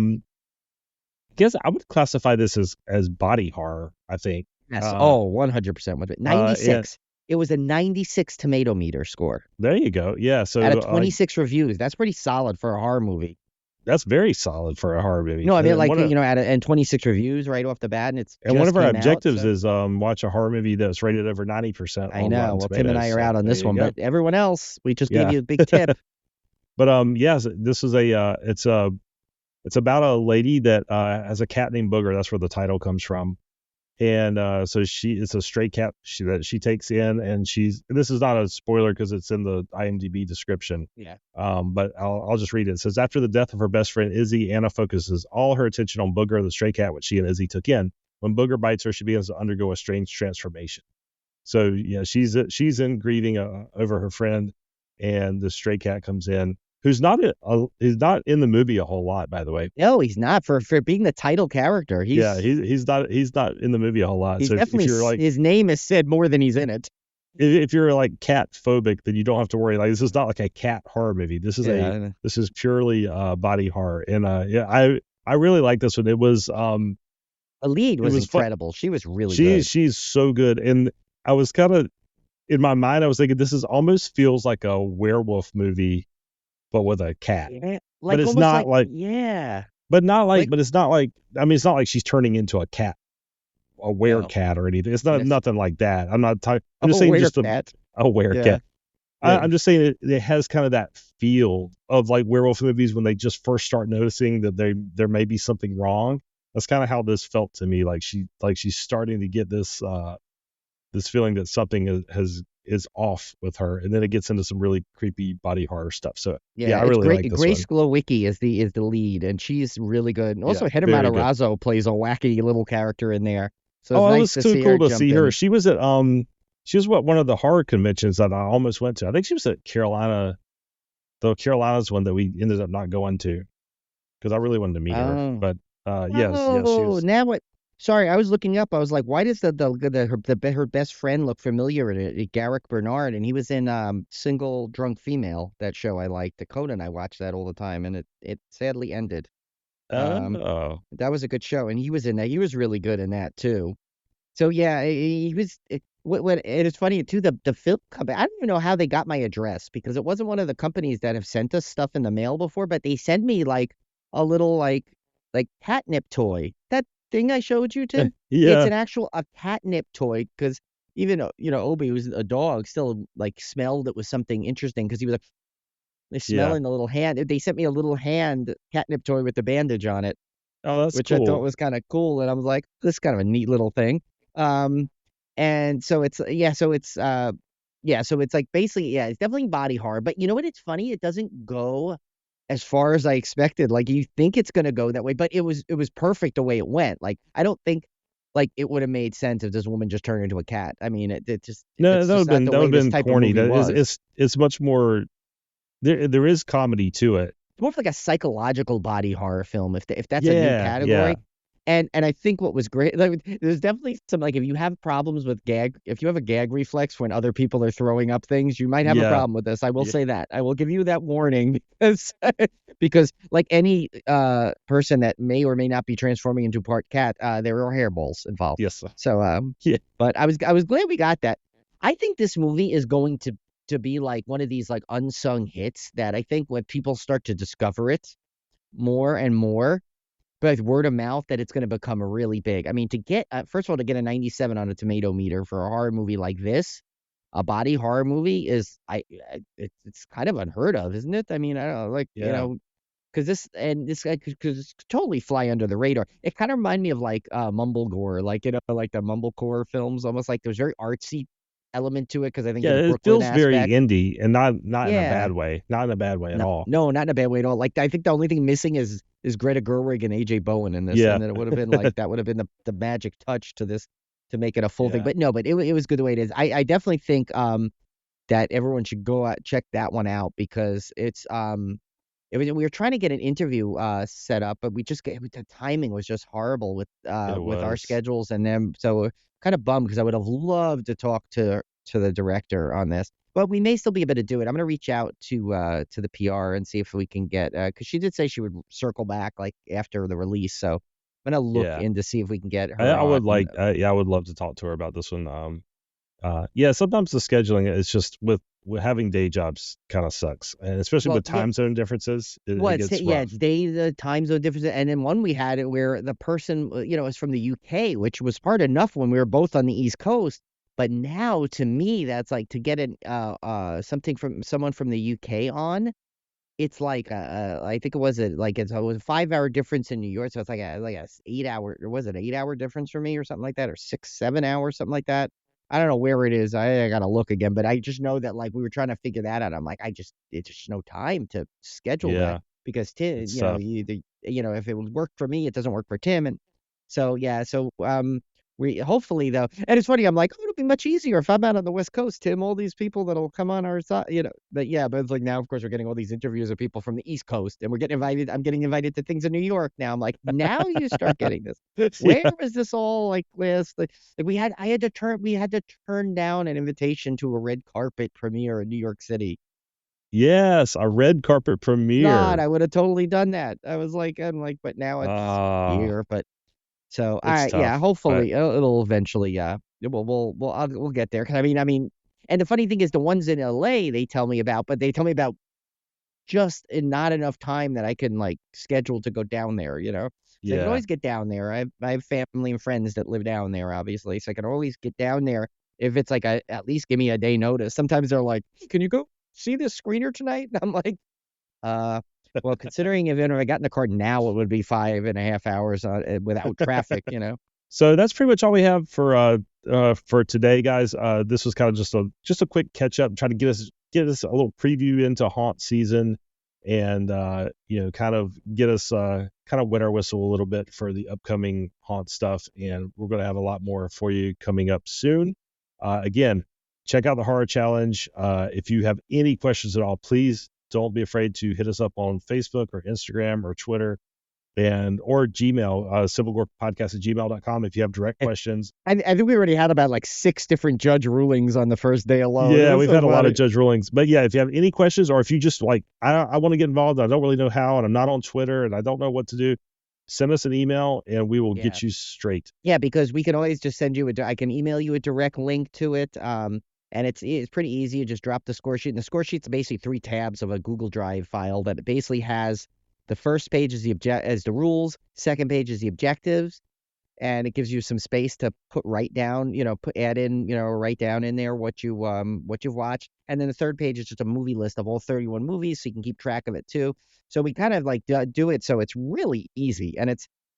guess I would classify this as body horror. I think. yes, Uh, 100% with it. yeah, 96. It was a 96 tomato meter score there you go. Yeah, out so of 26 reviews. That's pretty solid for a horror movie. that's very solid for a horror movie. No, I mean, And like, and 26 reviews right off the bat, and it's one just of our came out. objectives So is watch a horror movie that's rated over 90% I on know. Rotten Well, Tim and Tomatoes. I are So out on there this you one, go. but everyone else, we just gave Yeah. you a big tip. But yes, this is it's about a lady that has a cat named Booger. That's where the title comes from. And so it's a stray cat that she takes in, and this is not a spoiler because it's in the IMDb description. Yeah. But I'll just read it. It says, after the death of her best friend Izzy, Anna focuses all her attention on Booger, the stray cat, which she and Izzy took in. When Booger bites her, she begins to undergo a strange transformation. So yeah, she's in grieving over her friend, and the stray cat comes in, who's not in the movie a whole lot, by the way. No, he's not for being the title character. Yeah, he's not in the movie a whole lot. He's So definitely if you're like his name is said more than he's in it. if you're like cat phobic, then you don't have to worry. Like, this is not like a cat horror movie. This Yeah. is purely body horror. And yeah, I really like this one. It was The lead was fun. incredible. She was really good. She's so good. And I was kind of in my mind, I was thinking this is almost feels like a werewolf movie, but with a cat. Yeah, But it's almost not like yeah. but not like Like- but it's not like, I mean, it's not like she's turning into a cat, a werecat or anything. It's not Yes. nothing like that. I'm not talking. I'm just saying just a cat. werecat. Yeah. Yeah. I'm just saying it has kind of that feel of like werewolf movies when they just first start noticing that there may be something wrong. That's kind of how this felt to me. Like she's starting to get this feeling that something is off with her, and then it gets into some really creepy body horror stuff. So yeah, I it's really great. like this Grace one. Glowicki is the lead, and she's really good. And also, Yeah, Hedda very good. Matarazzo plays a wacky little character in there. So it's Oh, it nice was to too see cool her to jump see in. her. She was at one of the horror conventions that I almost went to. I think she was at the Carolinas one that we ended up not going to because I really wanted to meet her. Oh. But yes, she was. Now what? Sorry, I was looking up. I was like, why does her best friend look familiar in it? Garrick Bernard, and he was in Single Drunk Female, that show I liked. Dakota and I watched that all the time, and it sadly ended. Oh, That was a good show, and he was in that. He was really good in that too. So yeah, he was. It is funny too. The film company. I don't even know how they got my address, because it wasn't one of the companies that have sent us stuff in the mail before. But they sent me like a little like catnip toy. That thing I showed you, Tim. yeah. It's an actual a catnip toy, because even Obi, was a dog, still like smelled it was something interesting, because he was like, they smelling the little hand. They sent me a little hand catnip toy with the bandage on it. Oh, that's which I thought cool. was kind of cool. And I was like, this is kind of a neat little thing. Um, and so it's so it's like basically it's definitely body horror. But you know what? It's funny. It doesn't go as far as I expected. Like you think it's gonna go that way, but it was perfect the way it went. Like I don't think like it would have made sense if this woman just turned into a cat. I mean, it just No, it's just not the that would way have this been type of corny. movie That is, was. it's much more. There is comedy to it. It's more of like a psychological body horror film, if that's a new Yeah, yeah, category. And I think what was great, like, there's definitely some like if you have problems with if you have a gag reflex when other people are throwing up things, you might have a yeah, problem with this. I will yeah. say that. I will give you that warning because like any person that may or may not be transforming into part cat, there are hairballs involved. Yes, So yeah, but I was glad we got that. I think this movie is going to be like one of these like unsung hits that I think when people start to discover it more and more, but with word of mouth, that it's going to become really big. I mean, to get first of all, to get a 97 on a tomato meter for a horror movie like this, a body horror movie is it's kind of unheard of, isn't it? I mean, I don't know, like yeah. because this guy could just totally fly under the radar. It kind of reminded me of like Mumblegore, like like the Mumblecore films, almost like there's very artsy element to it because I think of Yeah, the it Brooklyn feels very aspect. indie and not in a Yeah, bad way. Not in a bad way at no, all. no, not in a bad way at all. Like I think the only thing missing is Greta Gerwig and AJ Bowen in this, Yeah, and then it would have been like that would have been the magic touch to this to make it a full thing. yeah, But no, but it was good the way it is. I definitely think that everyone should go out check that one out because it's we were trying to get an interview set up, but the timing was just horrible it with our was. schedules and them. So kind of bummed because I would have loved to talk to the director on this. But we may still be able to do it. I'm gonna reach out to the PR and see if we can get because she did say she would circle back like after the release. So I'm gonna look Yeah, in to see if we can get her I on. would like. Yeah, I would love to talk to her about this one. Yeah, sometimes the scheduling it's just with having day jobs kind of sucks, and especially Well, with yeah, time zone differences, well, it gets rough. it's the time zone difference, and then one we had it where the person, is from the UK, which was hard enough when we were both on the East Coast. But now, to me, that's like to get an something from someone from the UK on. It's like I think it was a 5 hour difference in New York, so it's like a 8 hour, or was it 8 hour difference for me or something like that, or 6 7 hours, something like that. I don't know where it is. I gotta look again, but I just know that like we were trying to figure that out. I'm like, it's just no time to schedule that Yeah, because Tim, it's tough. if it would work for me, it doesn't work for Tim, and so yeah, so we hopefully though, and it's funny. I'm like, oh, it'll be much easier if I'm out on the West Coast, Tim. All these people that'll come on our side, But yeah, but it's like now, of course, we're getting all these interviews of people from the East Coast, and we're getting invited. I'm getting invited to things in New York now. I'm like, now you start getting this. Where Yeah. was this all like last? Like we had to turn down an invitation to a red carpet premiere in New York City. Yes, a red carpet God, premiere. I would have totally done that. I'm like, but now it's Ah, here. But so, all it's right, yeah, tough, but hopefully it'll eventually, we'll get there. 'Cause and the funny thing is, the ones in LA they tell me about, but they tell me about just in not enough time that I can like schedule to go down there. So I can yeah. always get down there. I have family and friends that live down there, obviously, so I can always get down there if it's like at least give me a day notice. Sometimes they're like, "Can you go see this screener tonight?" And I'm like, uh. Well, considering if I got in the car now, it would be 5.5 hours without traffic. So that's pretty much all we have for today, guys. This was kind of just a quick catch up, try to get us a little preview into haunt season, and kind of get us kind of wet our whistle a little bit for the upcoming haunt stuff. And we're going to have a lot more for you coming up soon. Again, check out the horror challenge. If you have any questions at all, please don't be afraid to hit us up on Facebook or Instagram or Twitter or Gmail, simplegorepodcast@gmail.com if you have direct questions. I think we already had about like 6 different judge rulings on the first day alone. It Yeah, was we've so had a lot of funny. judge rulings. But yeah, if you have any questions or if you just like, I want to get involved, I don't really know how, and I'm not on Twitter and I don't know what to do, send us an email and we will Yeah. get you straight. Yeah, because we can always just send you I can email you a direct link to it. And it's pretty easy. You just drop the score sheet. And the score sheet's basically 3 tabs of a Google Drive file that basically has the first page is the rules, second page is the objectives, and it gives you some space to write down, add in, write down in there what you've watched. And then the third page is just a movie list of all 31 movies, so you can keep track of it too. So we kind of like do it so it's really easy, and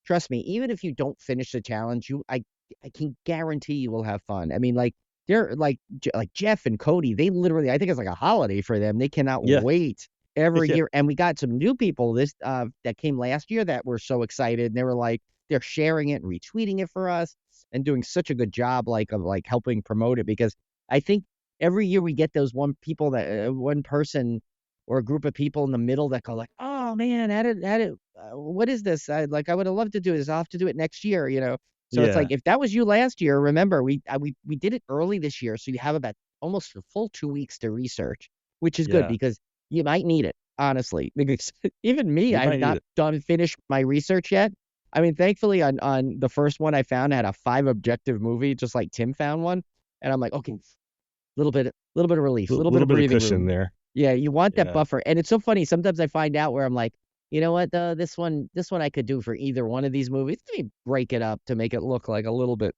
trust me, even if you don't finish the challenge, I can guarantee you will have fun. I mean, like they're like Jeff and Cody, they literally, I think it's like a holiday for them. They cannot Yeah. wait every Yeah. year. And we got some new people that came last year that were so excited. And they were like, they're sharing it and retweeting it for us and doing such a good job of like helping promote it, because I think every year we get those one person or a group of people in the middle that go like, oh man, what is this? I would have loved to do this. I'll have to do it next year, you know? So it's Yeah. like, if that was you last year, remember, we did it early this year. So you have about almost a full 2 weeks to research, which is good Yeah. because you might need it, honestly, because even me, You I have might need not it. finished my research yet. I mean, thankfully on the first one I found, I had a 5 objective movie, just like Tim found one. And I'm like, okay, little bit of relief, a little bit Little of bit of breathing cushion room. there. Yeah, you want that Yeah. buffer. And it's so funny. Sometimes I find out where I'm like, you know what, this one I could do for either one of these movies. Let me break it up to make it look like a little bit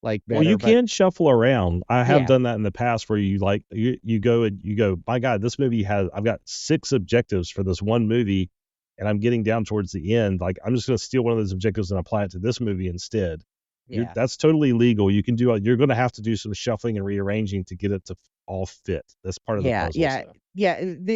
like Well, better. you But can shuffle around. I have yeah, done that in the past where you go and you go, my God, this movie I've got 6 objectives for this one movie, and I'm getting down towards the end. Like, I'm just going to steal one of those objectives and apply it to this movie instead. yeah. That's totally legal. You can do you're going to have to do some shuffling and rearranging to get it to all fit. That's part of the Yeah, puzzle. yeah, So yeah.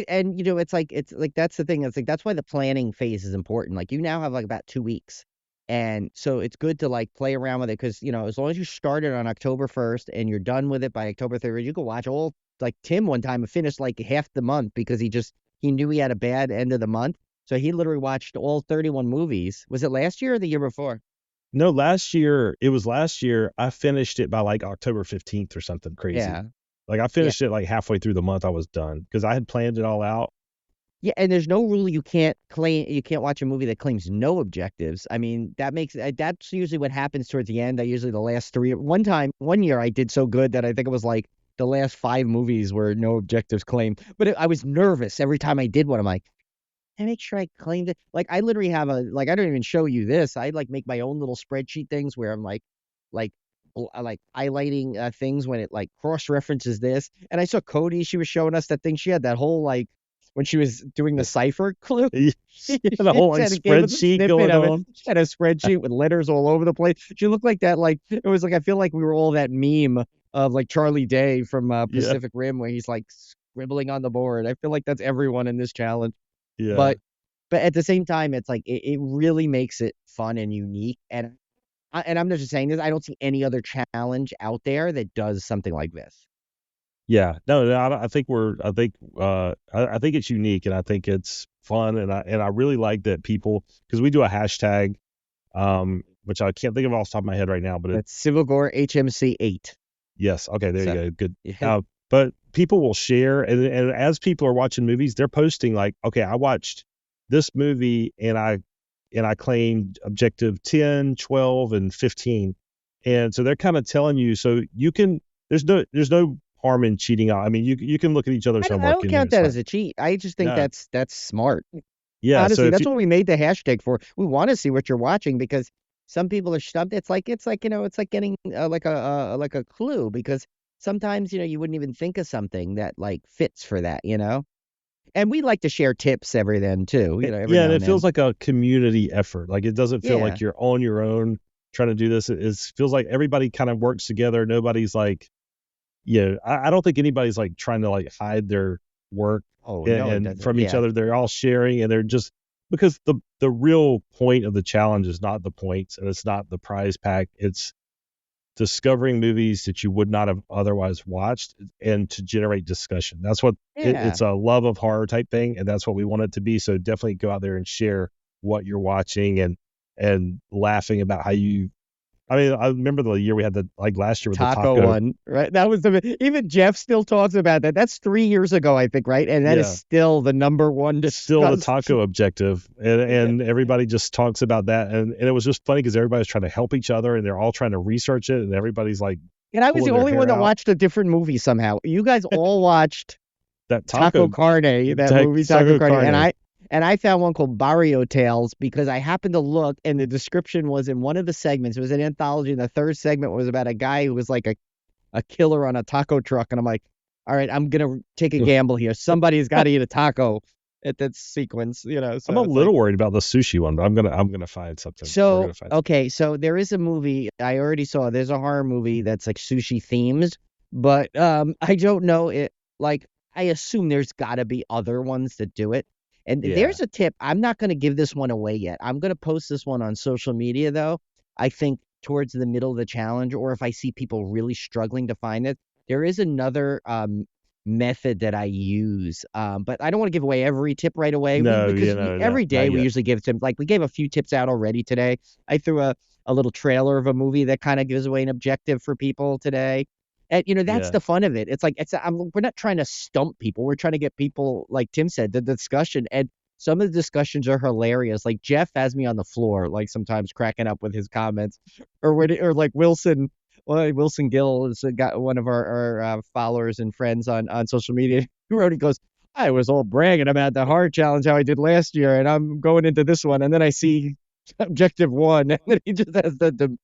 And it's like that's the thing. It's like that's why the planning phase is important. Like you now have like about 2 weeks, and so it's good to like play around with it because as long as you started on October 1st and you're done with it by October 3rd, you can watch all. Like Tim one time finished like half the month because he knew he had a bad end of the month, so he literally watched all 31 movies. Was it last year or the year before? no, last year I finished it by like October 15th or something crazy. Yeah, Like I yeah. finished it like halfway through the month. I was done because I had planned it all out. Yeah, and there's no rule you can't watch a movie that claims no objectives. I mean, that's usually what happens towards the end. I usually the last three. One year I did so good that I think it was like the last 5 movies were no objectives claimed. But I was nervous every time I did one. I'm like, I make sure I claimed it. Like I literally have I don't even show you this. I like make my own little spreadsheet things where I'm like like highlighting things when it like cross references this. And I saw Cody. She was showing us that thing. She had that whole like when she was doing the cipher clue. Yeah, She the whole like gave us a spreadsheet snippet going of it. on. She had a spreadsheet with letters all over the place. She looked like that. Like it was like I feel like we were all that meme of like Charlie Day from Yeah, Pacific Rim where he's like scribbling on the board. I feel like that's everyone in this challenge. yeah, But at the same time, it's like it really makes it fun and unique. And I'm not just saying this. I don't see any other challenge out there that does something like this. yeah. No, no, I think it's unique and I think it's fun and I really like that people because we do a hashtag, which I can't think of off the top of my head right now, but That's Civil Gore HMC 8. yes, okay, there you So go, good. yeah, But people will share, and as people are watching movies, they're posting like, okay, I watched this movie and I claimed objective 10, 12, and 15. And so they're kind of telling you, so you can, there's no harm in cheating out. I mean, you can look at each other's I homework don't and count it's that fine. as a cheat. I just think No. that's smart. Yeah. So Honestly, if that's you, what we made the hashtag for. We want to see what you're watching because some people are stumped. It's like it's like getting like a clue because sometimes you wouldn't even think of something that like fits for that. And we like to share tips every then too, every yeah, and now it and then. feels like a community effort. Like it doesn't feel Yeah. like you're on your own trying to do this. It feels like everybody kind of works together. Nobody's like, I don't think anybody's like trying to like hide their work Oh, and, no, it and doesn't. from each Yeah. other. They're all sharing and they're just because the real point of the challenge is not the points and it's not the prize pack. It's discovering movies that you would not have otherwise watched and to generate discussion. That's what Yeah. it's a love of horror type thing, and that's what we want it to be. So definitely go out there and share what you're watching and laughing about how you. I mean, I remember the year we had the like last year with the Taco taco. one, right? That was even Jeff still talks about that. That's 3 years ago, I think, right? And that is Yeah, still the number one still the discussed. taco objective, Yeah. and everybody just talks about that, and it was just funny because everybody's trying to help each other and they're all trying to research it, and everybody's like And I was the pulling their only one hair that out. watched a different movie somehow. You guys all watched That Taco taco, Carne, that movie Taco taco Carne, and carne. I found one called Barrio Tales because I happened to look and the description was in one of the segments. It was an anthology, and the third segment was about a guy who was like a killer on a taco truck, and I'm like, all right, I'm gonna take a gamble here. Somebody's got to eat a taco, at that sequence, you know. I'm a So it's little like, worried about the sushi one, but I'm gonna find something. We're so gonna find something. okay, so there is a movie I already saw. There's a horror movie that's like sushi themed, but I don't know it. Like, I assume there's got to be other ones that do it. And Yeah. there's a tip. I'm not going to give this one away yet. I'm going to post this one on social media though. I think towards the middle of the challenge, or if I see people really struggling to find it, there is another method that I use. But I don't want to give away every tip right away. No, Because no, every not day we yet. usually give tips. Like we gave a few tips out already today. I threw a little trailer of a movie that kind of gives away an objective for people today. And that's Yeah. the fun of it. It's like we're not trying to stump people. We're trying to get people, like Tim said, the discussion. And some of the discussions are hilarious. Like Jeff has me on the floor, like sometimes cracking up with his comments, or like Wilson. Well, Wilson Gill is got one of our followers and friends on social media. Who wrote? He goes, I was all bragging about the hard challenge how I did last year, and I'm going into this one, and then I see objective one, and then he just has the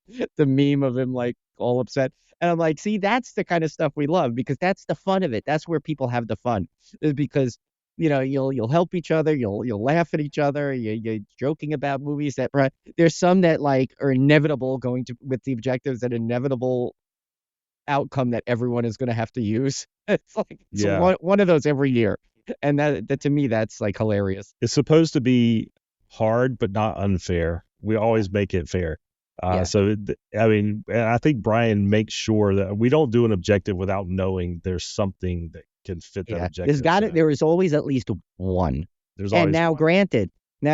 meme of him like all upset. And I'm like, see, that's the kind of stuff we love because that's the fun of it. That's where people have the fun, is because you'll help each other, you'll laugh at each other, you're joking about movies that there's some that like are inevitable going to with the objectives, that inevitable outcome that everyone is going to have to use. It's like it's Yeah. one of those every year, and that to me that's like hilarious. It's supposed to be hard, but not unfair. We Yeah, always make it fair. yeah. I mean, and I think Brian makes sure that we don't do an objective without knowing there's something that can fit that Yeah, there's objective. got it. So There is always at least one. there's And always one. now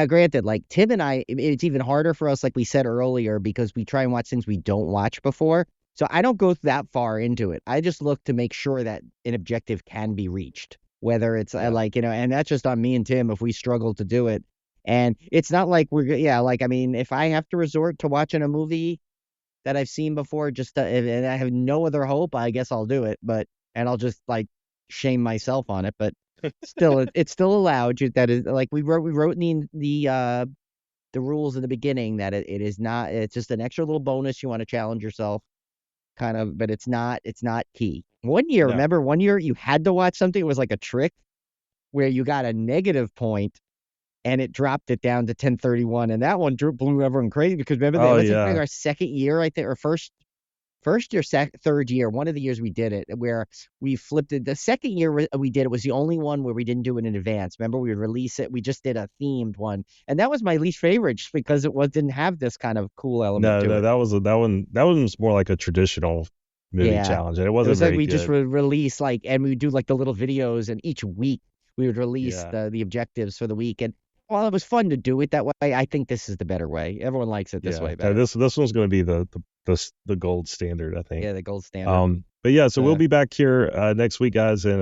granted, like Tim and I, it's even harder for us, like we said earlier, because we try and watch things we don't watch before. So I don't go that far into it. I just look to make sure that an objective can be reached, whether it's Yeah. like, and that's just on me and Tim if we struggle to do it. And it's not like yeah, like, I mean, if I have to resort to watching a movie that I've seen before, and I have no other hope, I guess I'll do it. And I'll just like shame myself on it. But still, it's still allowed. That is like we wrote in the rules in the beginning that it is not. It's just an extra little bonus. You want to challenge yourself, kind of, but it's not key. No. Remember one year you had to watch something. It was like a trick where you got a negative point and it dropped it down to 1031, and that one blew everyone crazy because remember that Oh was like yeah. our second year, I think, or first or third year, one of the years we did it, where we flipped it. The second year we did it was the only one where we didn't do it in advance. Remember, we would release it. We just did a themed one, and that was my least favorite just because didn't have this kind of cool element No, to no, it. that one was more like a traditional movie Yeah, challenge, and it it wasn't was like very we just good. release like, and we would do like the little videos, and each week we would release Yeah. the objectives for the week. And while it was fun to do it that way, I think this is the better way. Everyone likes it this Yeah. way No, better. this one's going to be the gold standard, I think. Yeah, the gold standard. But yeah, so we'll Uh, be back here next week, guys, and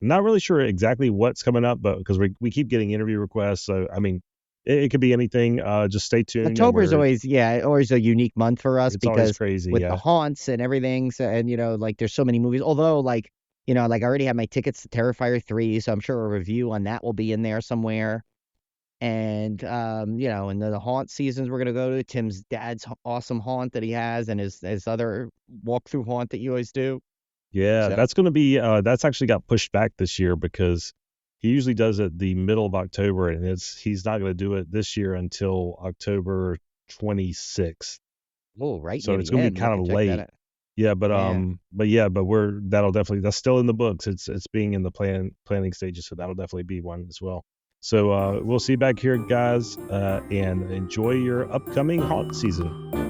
not really sure exactly what's coming up, but because we keep getting interview requests, so I mean, it could be anything. Just stay tuned, and October is always a unique month for us it's always because crazy. with the Yeah. haunts and everything, so, and like there's so many movies. Although like like I already have my tickets to Terrifier 3, so I'm sure a review on that will be in there somewhere. And and the haunt seasons we're gonna go to Tim's dad's awesome haunt that he has, and his other walkthrough haunt that you always do. Yeah, So, that's going to be that's actually got pushed back this year because he usually does it the middle of October, and he's not going to do it this year until October 26th. oh, right So near it's the going to be end. kind Look of and check that late. out. Yeah, Yeah. but that's still in the books. It's being in the planning stages, so that'll definitely be one as well. So we'll see you back here, guys, and enjoy your upcoming haunt season.